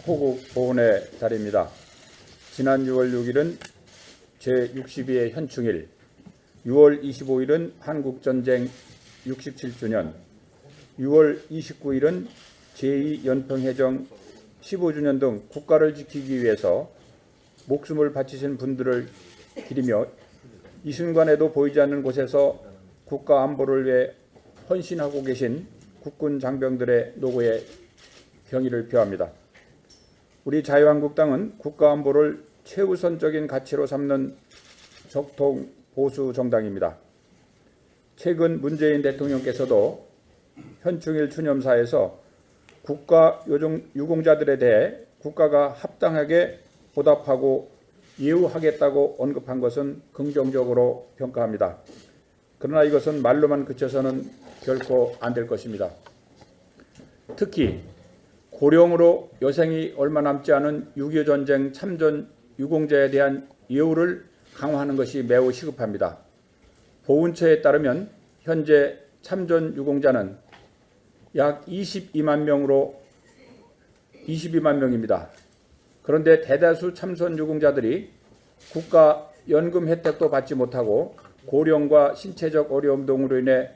호국 보훈의 달입니다. 지난 6월 6일은 제62회 현충일, 6월 25일은 한국전쟁 67주년, 6월 29일은 제2연평해정 15주년 등 국가를 지키기 위해서 목숨을 바치신 분들을 기리며 이 순간에도 보이지 않는 곳에서 국가 안보를 위해 헌신하고 계신 국군 장병들의 노고에 경의를 표합니다. 우리 자유한국당은 국가 안보를 최우선적인 가치로 삼는 적통 보수 정당입니다. 최근 문재인 대통령께서도 현충일 추념사에서 국가 유공자들에 대해 국가가 합당하게 보답하고 예우하겠다고 언급한 것은 긍정적으로 평가합니다. 그러나 이것은 말로만 그쳐서는 결코 안 될 것입니다. 특히 고령으로 여생이 얼마 남지 않은 6.25 전쟁 참전 유공자에 대한 예우를 강화하는 것이 매우 시급합니다. 보훈처에 따르면 현재 참전 유공자는 약 22만 명입니다. 그런데 대다수 참전 유공자들이 국가 연금 혜택도 받지 못하고 고령과 신체적 어려움 등으로 인해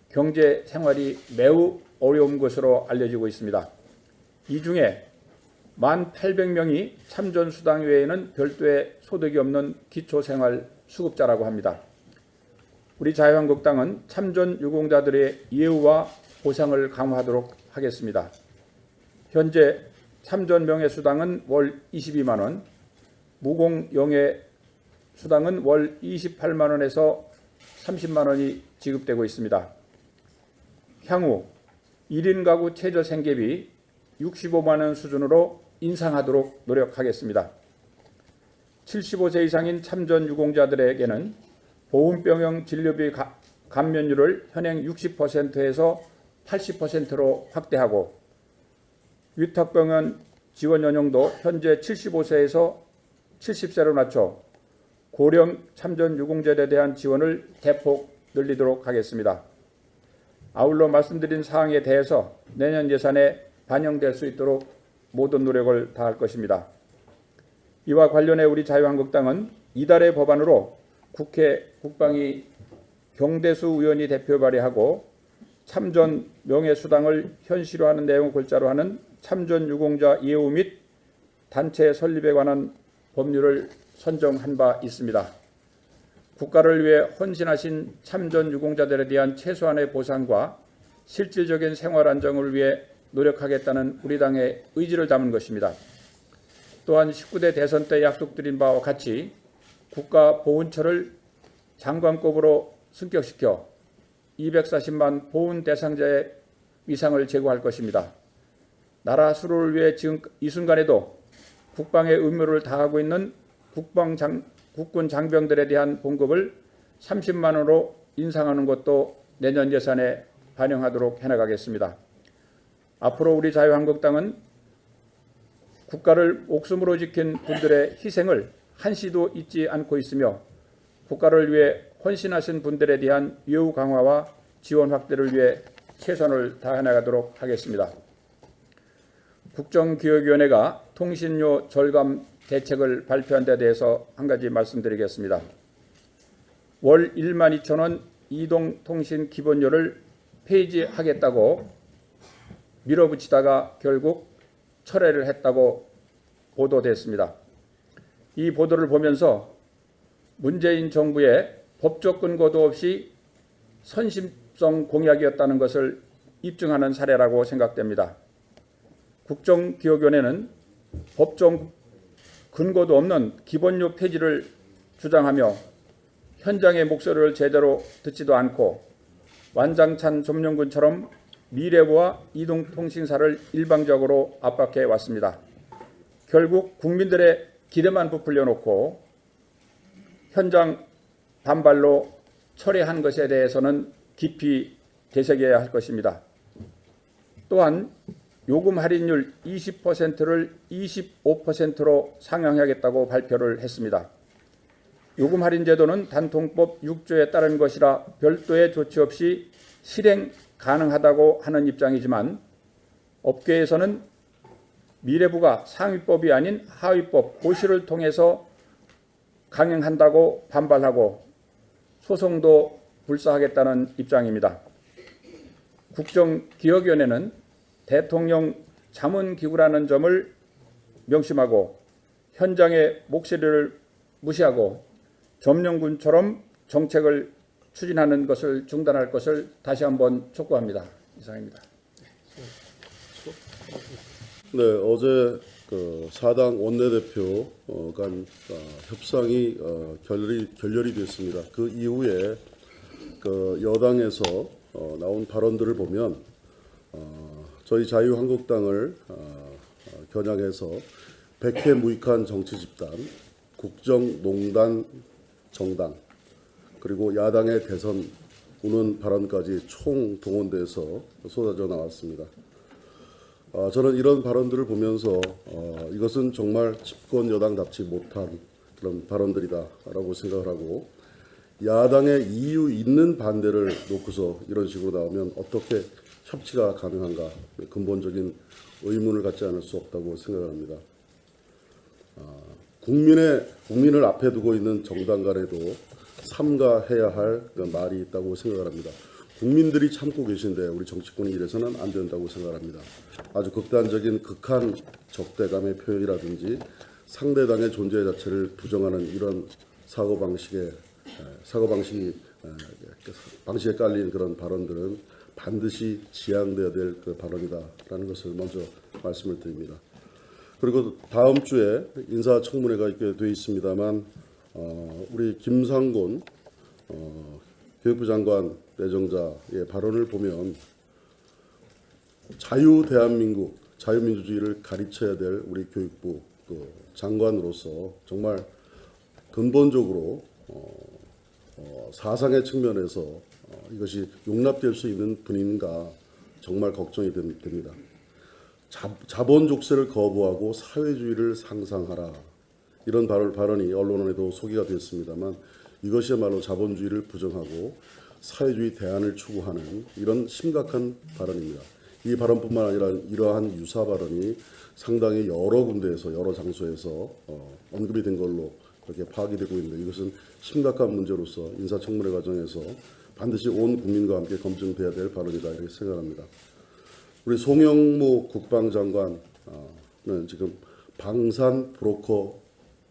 경제 생활이 매우 어려운 것으로 알려지고 있습니다. 이 중에 1,800명이 참전 수당 외에는 별도의 소득이 없는 기초생활 수급자라고 합니다. 우리 자유한국당은 참전 유공자들의 예우와 보상을 강화하도록 하겠습니다. 현재 참전 명예수당은 월 22만 원, 무공 영예 수당은 월 28만 원에서 30만 원이 지급되고 있습니다. 향후 1인 가구 최저 생계비 65만 원 수준으로 인상하도록 노력하겠습니다. 75세 이상인 참전 유공자들에게는 보훈병용 진료비 감면율을 현행 60%에서 80%로 확대하고 위탁병원 지원 연령도 현재 75세에서 70세로 낮춰 고령 참전 유공자들에 대한 지원을 대폭 늘리도록 하겠습니다. 아울러 말씀드린 사항에 대해서 내년 예산에 반영될 수 있도록 모든 노력을 다할 것입니다. 이와 관련해 우리 자유한국당은 이달의 법안으로 국회 국방위 경대수 의원이 대표 발의하고 참전 명예수당을 현실화하는 내용을 골자로 하는 참전 유공자 예우 및 단체 설립에 관한 법률을 선정한 바 있습니다. 국가를 위해 헌신하신 참전 유공자들에 대한 최소한의 보상과 실질적인 생활 안정을 위해 노력하겠다는 우리 당의 의지를 담은 것입니다. 또한 19대 대선 때 약속드린 바와 같이 국가보훈처를 장관급으로 승격시켜 240만 보훈 대상자의 위상을 제고할 것입니다. 나라 수로를 위해 지금 이 순간에도 국방의 의무를 다하고 있는 국군 장병들에 대한 봉급을 30만 원으로 인상하는 것도 내년 예산에 반영하도록 해나가겠습니다. 앞으로 우리 자유한국당은 국가를 목숨으로 지킨 분들의 희생을 한시도 잊지 않고 있으며 국가를 위해 헌신하신 분들에 대한 예우 강화와 지원 확대를 위해 최선을 다해 나가도록 하겠습니다. 국정기획위원회가 통신료 절감 대책을 발표한 데 대해서 한 가지 말씀드리겠습니다. 월 12,000원 이동통신 기본료를 폐지하겠다고 밀어붙이다가 결국 철회를 했다고 보도됐습니다. 이 보도를 보면서 문재인 정부의 법적 근거도 없이 선심성 공약이었다는 것을 입증하는 사례라고 생각됩니다. 국정기획위원회는 법적 근거도 없는 기본료 폐지를 주장하며 현장의 목소리를 제대로 듣지도 않고 완장찬 점령군처럼 미래부와 이동통신사를 일방적으로 압박해 왔습니다. 결국 국민들의 기대만 부풀려 놓고 현장 반발로 철회한 것에 대해서는 깊이 되새겨야 할 것입니다. 또한 요금 할인율 20%를 25%로 상향하겠다고 발표를 했습니다. 요금 할인 제도는 단통법 6조에 따른 것이라 별도의 조치 없이 실행 가능하다고 하는 입장이지만 업계에서는 미래부가 상위법이 아닌 하위법 고시를 통해서 강행한다고 반발하고 소송도 불사하겠다는 입장입니다. 국정기억위원회는 대통령 자문기구라는 점을 명심하고 현장의 목소리를 무시하고 점령군처럼 정책을 추진하는 것을 중단할 것을 다시 한번 촉구합니다. 이상입니다. 네, 어제 그 사당 원내대표 간 협상이 결렬이 됐습니다. 그 이후에 그 여당에서 나온 발언들을 보면 저희 자유한국당을 겨냥해서 백해무익한 정치 집단, 국정농단 정당, 그리고 야당의 대선 우는 발언까지 총동원돼서 쏟아져 나왔습니다. 저는 이런 발언들을 보면서 이것은 정말 집권 여당답지 못한 그런 발언들이다라고 생각을 하고, 야당의 이유 있는 반대를 놓고서 이런 식으로 나오면 어떻게 협치가 가능한가, 근본적인 의문을 갖지 않을 수 없다고 생각합니다. 국민을 앞에 두고 있는 정당 간에도 삼가해야 할 말이 있다고 생각을 합니다. 국민들이 참고 계신데 우리 정치권이 이래서는 안 된다고 생각합니다. 아주 극단적인 극한 적대감의 표현이라든지 상대당의 존재 자체를 부정하는 이런 사고방식에 깔린 그런 발언들은 반드시 지양돼야 될 그 발언이다라는 것을 먼저 말씀을 드립니다. 그리고 다음 주에 인사청문회가 있게 돼 있습니다만 우리 김상곤 교육부 장관 내정자의 발언을 보면 대한민국 자유민주주의를 가르쳐야 될 우리 교육부 그 장관으로서 정말 근본적으로 사상의 측면에서 이것이 용납될 수 있는 분인가 정말 걱정이 됩니다. 자본 족쇄를 거부하고 사회주의를 상상하라, 이런 발언이 언론에도 소개가 됐습니다만 이것이야말로 자본주의를 부정하고 사회주의 대안을 추구하는 이런 심각한 발언입니다. 이 발언뿐만 아니라 이러한 유사 발언이 상당히 여러 군데에서 여러 장소에서 언급이 된 걸로 그렇게 파악이 되고 있는데, 이것은 심각한 문제로서 인사청문회 과정에서 반드시 온 국민과 함께 검증돼야 될 발언이다, 이렇게 생각합니다. 우리 송영무 국방장관은 지금 방산 브로커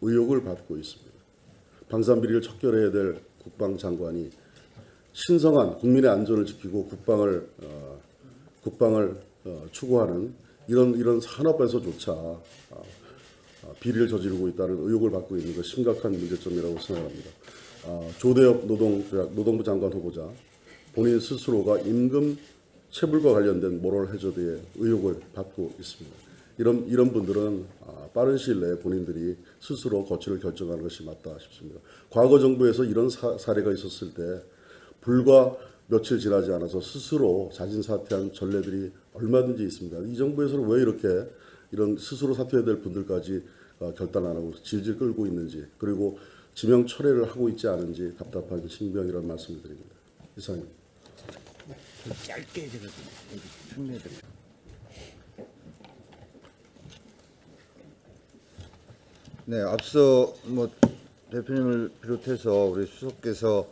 의혹을 받고 있습니다. 방산 비리를 척결해야 될 국방장관이 신성한 국민의 안전을 지키고 국방을 추구하는 이런 산업에서조차 비리를 저지르고 있다는 의혹을 받고 있는 것, 심각한 문제점이라고 생각합니다. 조대엽 노동부 장관 후보자 본인 스스로가 임금 체불과 관련된 모럴 해저드의 의혹을 받고 있습니다. 이런 분들은 빠른 시일 내에 본인들이 스스로 거취를 결정하는 것이 맞다 싶습니다. 과거 정부에서 이런 사례가 있었을 때 불과 며칠 지나지 않아서 스스로 자진 사퇴한 전례들이 얼마든지 있습니다. 이 정부에서는 왜 이렇게 이런 스스로 사퇴해야 될 분들까지 결단 안 하고 질질 끌고 있는지, 그리고 지명 철회를 하고 있지 않은지 답답한 신병이라는 말씀을 드립니다. 이상입니다. 짧게 제가 설명해드릴게요. 네, 앞서 대표님을 비롯해서 우리 수석께서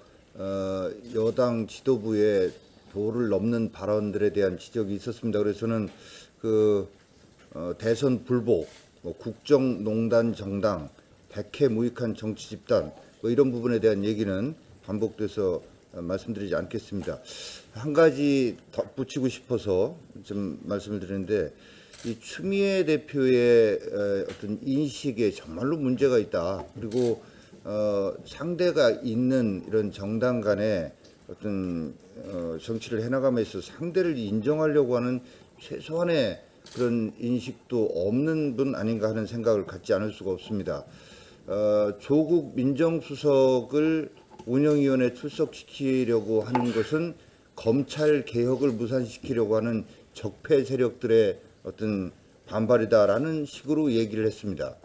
여당 지도부의 도를 넘는 발언들에 대한 지적이 있었습니다. 그래서 저는 대선 불복, 국정농단 정당, 백해무익한 정치 집단 이런 부분에 대한 얘기는 반복돼서 말씀드리지 않겠습니다. 한 가지 덧붙이고 싶어서 좀 말씀을 드리는데, 이 추미애 대표의 어떤 인식에 정말로 문제가 있다. 그리고 상대가 있는 이런 정당 간에 어떤 정치를 해나감에 있어서 상대를 인정하려고 하는 최소한의 그런 인식도 없는 분 아닌가 하는 생각을 갖지 않을 수가 없습니다. 조국 민정수석을 운영위원회에 출석시키려고 하는 것은 검찰 개혁을 무산시키려고 하는 적폐 세력들의 어떤 반발이다라는 식으로 얘기를 했습니다.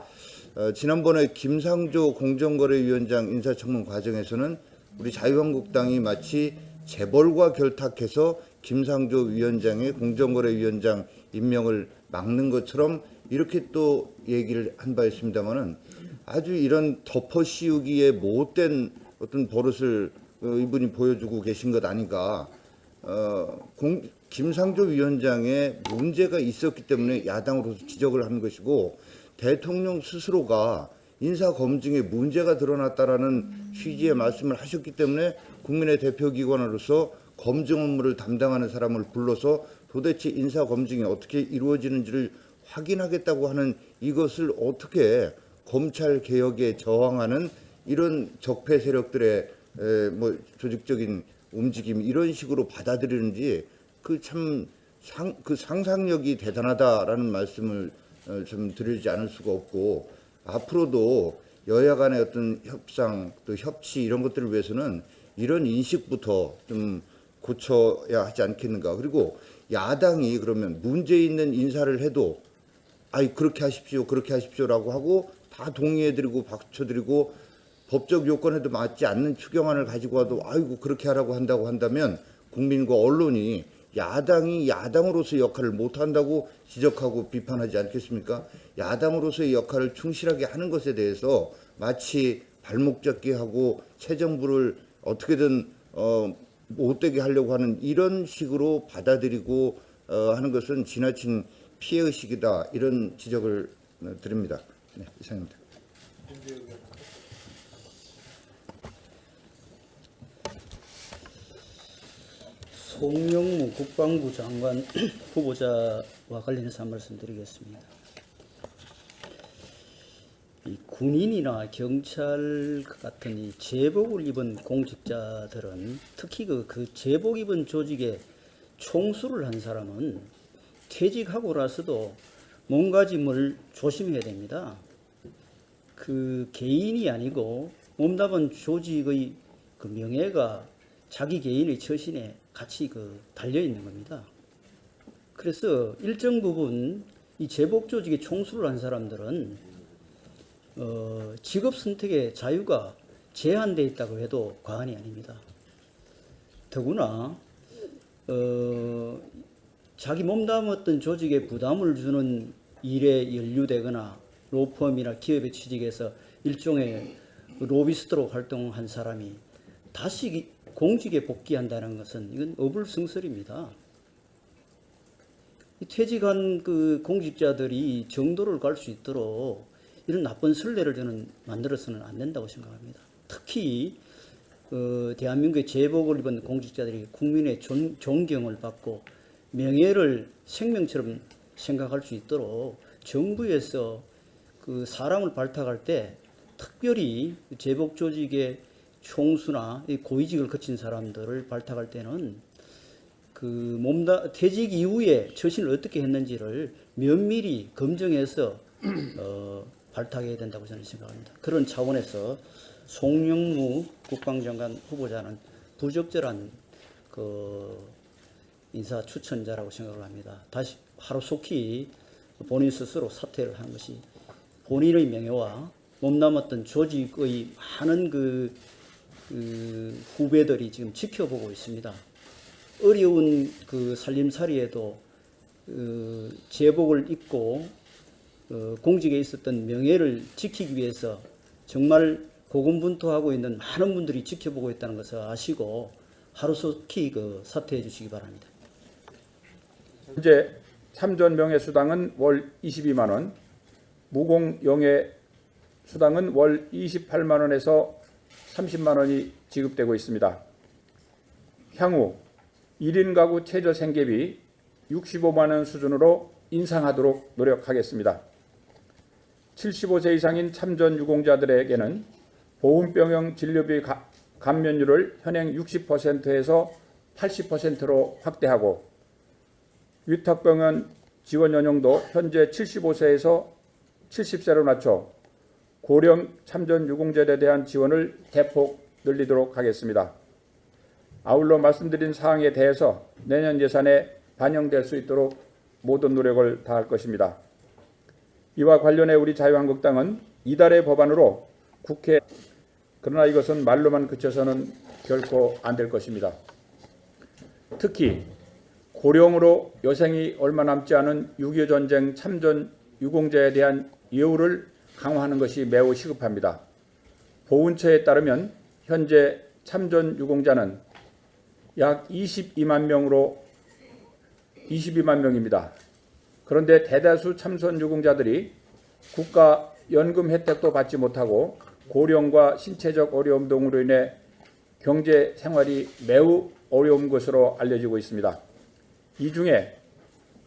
지난번에 김상조 공정거래위원장 인사청문 과정에서는 우리 자유한국당이 마치 재벌과 결탁해서 김상조 위원장의 공정거래위원장 임명을 막는 것처럼 이렇게 또 얘기를 한 바 있습니다만은 아주 이런 덮어씌우기에 못된 어떤 버릇을 이분이 보여주고 계신 것 아닌가. 김상조 위원장의 문제가 있었기 때문에 야당으로서 지적을 하는 것이고 대통령 스스로가 인사검증에 문제가 드러났다라는 취지의 말씀을 하셨기 때문에 국민의 대표기관으로서 검증 업무를 담당하는 사람을 불러서 도대체 인사검증이 어떻게 이루어지는지를 확인하겠다고 하는 이것을 어떻게 검찰 개혁에 저항하는 이런 적폐 세력들의 뭐 조직적인 움직임 이런 식으로 받아들이는지 그 참 그 상상력이 대단하다라는 말씀을 좀 드리지 않을 수가 없고 앞으로도 여야 간의 어떤 협상 또 협치 이런 것들을 위해서는 이런 인식부터 좀 고쳐야 하지 않겠는가. 그리고 야당이 그러면 문제 있는 인사를 해도 아이 그렇게 하십시오라고 하고 다 동의해드리고 박수쳐드리고 법적 요건에도 맞지 않는 추경안을 가지고 와도 아이고 그렇게 하라고 한다고 한다면 국민과 언론이 야당이 야당으로서의 역할을 못한다고 지적하고 비판하지 않겠습니까? 야당으로서의 역할을 충실하게 하는 것에 대해서 마치 발목 잡기 하고 새 정부를 어떻게든 못되게 하려고 하는 이런 식으로 받아들이고 하는 것은 지나친 피해의식이다 이런 지적을 드립니다. 네, 이상입니다. 송영무 국방부 장관 후보자와 관련해서 한 말씀 드리겠습니다. 이 군인이나 경찰 같은 이 제복을 입은 공직자들은 특히 그 제복 입은 조직에 총수를 한 사람은 퇴직하고 나서도 몸가짐을 조심해야 됩니다. 그 개인이 아니고 몸담은 조직의 그 명예가 자기 개인의 처신에 같이 달려 있는 겁니다. 그래서 일정 부분 이 제복 조직의 총수를 한 사람들은 직업 선택의 자유가 제한되어 있다고 해도 과언이 아닙니다. 더구나 자기 몸담았던 조직에 부담을 주는 일에 연루되거나 로펌이나 기업에 취직해서 일종의 로비스트로 활동한 사람이 다시 공직에 복귀한다는 것은 이건 어불성설입니다. 퇴직한 그 공직자들이 정도를 갈 수 있도록 이런 나쁜 선례를 저는 만들어서는 안 된다고 생각합니다. 특히 대한민국의 제복을 입은 공직자들이 국민의 존경을 받고 명예를 생명처럼 생각할 수 있도록 정부에서 그 사람을 발탁할 때 특별히 제복 조직의 총수나 고위직을 거친 사람들을 발탁할 때는 퇴직 이후에 처신을 어떻게 했는지를 면밀히 검증해서 발탁해야 된다고 저는 생각합니다. 그런 차원에서 송영무 국방장관 후보자는 부적절한 인사 추천자라고 생각을 합니다. 다시 하루속히 본인 스스로 사퇴를 하는 것이 본인의 명예와 몸담았던 조직의 많은 후배들이 지금 지켜보고 있습니다. 어려운 살림살이에도 제복을 입고 공직에 있었던 명예를 지키기 위해서 정말 고군분투하고 있는 많은 분들이 지켜보고 있다는 것을 아시고 하루속히 사퇴해 주시기 바랍니다. 현재 참전 명예 수당은 월 22만 원, 무공 영예 수당은 월 28만 원에서 30만 원이 지급되고 있습니다. 향후 1인 가구 최저 생계비 65만 원 수준으로 인상하도록 노력하겠습니다. 75세 이상인 참전 유공자들에게는 보훈병용 진료비 감면율을 현행 60%에서 80%로 확대하고 위탁병원 지원 연령도 현재 75세에서 70세로 낮춰 고령 참전 유공자들에 대한 지원을 대폭 늘리도록 하겠습니다. 아울러 말씀드린 사항에 대해서 내년 예산에 반영될 수 있도록 모든 노력을 다할 것입니다. 이와 관련해 우리 자유한국당은 이달의 법안으로 국회 그러나 이것은 말로만 그쳐서는 결코 안 될 것입니다. 특히 고령으로 여생이 얼마 남지 않은 6.25 전쟁 참전 유공자에 대한 예우를 강화하는 것이 매우 시급합니다. 보훈처에 따르면 현재 참전 유공자는 약 22만 명입니다. 그런데 대다수 참전 유공자들이 국가 연금 혜택도 받지 못하고 고령과 신체적 어려움 등으로 인해 경제 생활이 매우 어려운 것으로 알려지고 있습니다. 이 중에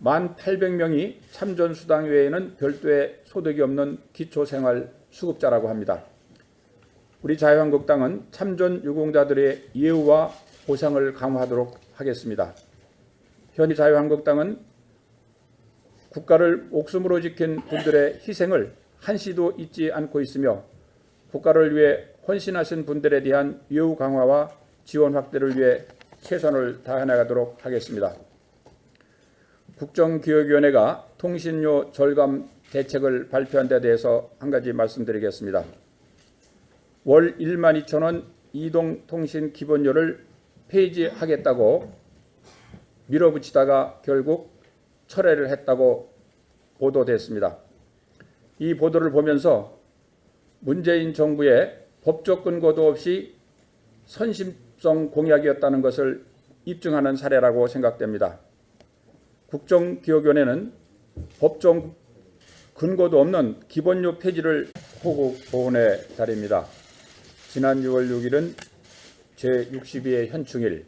1,800명이 참전수당 외에는 별도의 소득이 없는 기초생활수급자라고 합니다. 우리 자유한국당은 참전 유공자들의 예우와 보상을 강화하도록 하겠습니다. 현재 자유한국당은 국가를 목숨으로 지킨 분들의 희생을 한시도 잊지 않고 있으며 국가를 위해 헌신하신 분들에 대한 예우 강화와 지원 확대를 위해 최선을 다해 나가도록 하겠습니다. 국정기획위원회가 통신료 절감 대책을 발표한 데 대해서 한 가지 말씀드리겠습니다. 월 12,000원 이동통신 기본료를 폐지하겠다고 밀어붙이다가 결국 철회를 했다고 보도됐습니다. 이 보도를 보면서 문재인 정부의 법적 근거도 없이 선심성 공약이었다는 것을 입증하는 사례라고 생각됩니다. 국정기획위원회는 법적 근거도 없는 기본료 폐지를 호국 보훈의 달입니다. 지난 6월 6일은 제62회 현충일,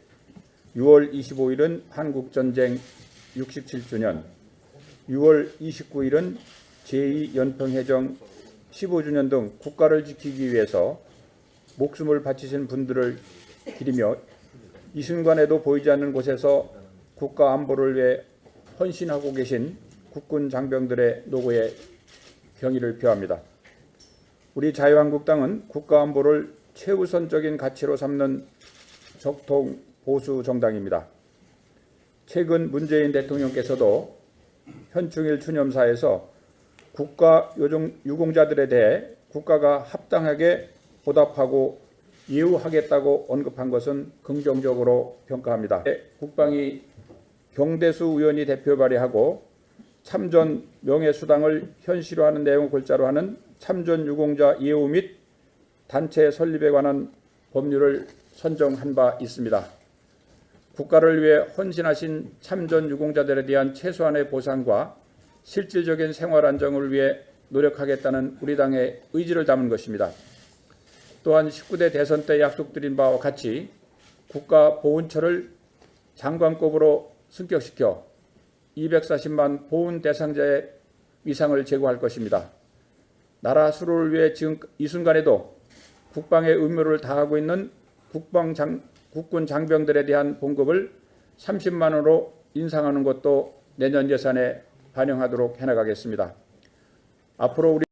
6월 25일은 한국전쟁 67주년, 6월 29일은 제2연평해정 15주년 등 국가를 지키기 위해서 목숨을 바치신 분들을 기리며 이 순간에도 보이지 않는 곳에서 국가 안보를 위해 헌신하고 계신 국군 장병들의 노고에 경의를 표합니다. 우리 자유한국당은 국가 안보를 최우선적인 가치로 삼는 적통 보수 정당입니다. 최근 문재인 대통령께서도 현충일 추념사에서 국가 유공자들에 대해 국가가 합당하게 보답하고 예우하겠다고 언급한 것은 긍정적으로 평가합니다. 국방위 경대수 의원이 대표 발의하고 참전 명예수당을 현실화하는 내용을 골자로 하는 참전 유공자 예우 및 단체 설립에 관한 법률을 선정한 바 있습니다. 국가를 위해 헌신하신 참전 유공자들에 대한 최소한의 보상과 실질적인 생활 안정을 위해 노력하겠다는 우리 당의 의지를 담은 것입니다. 또한 19대 대선 때 약속드린 바와 같이 국가보훈처를 장관급으로 승격시켜 240만 보훈 대상자의 위상을 제고할 것입니다. 나라 수로를 위해 지금 이 순간에도 국방의 의무를 다하고 있는 국군 장병들에 대한 봉급을 30만 원으로 인상하는 것도 내년 예산에 반영하도록 해나가겠습니다. 앞으로 우리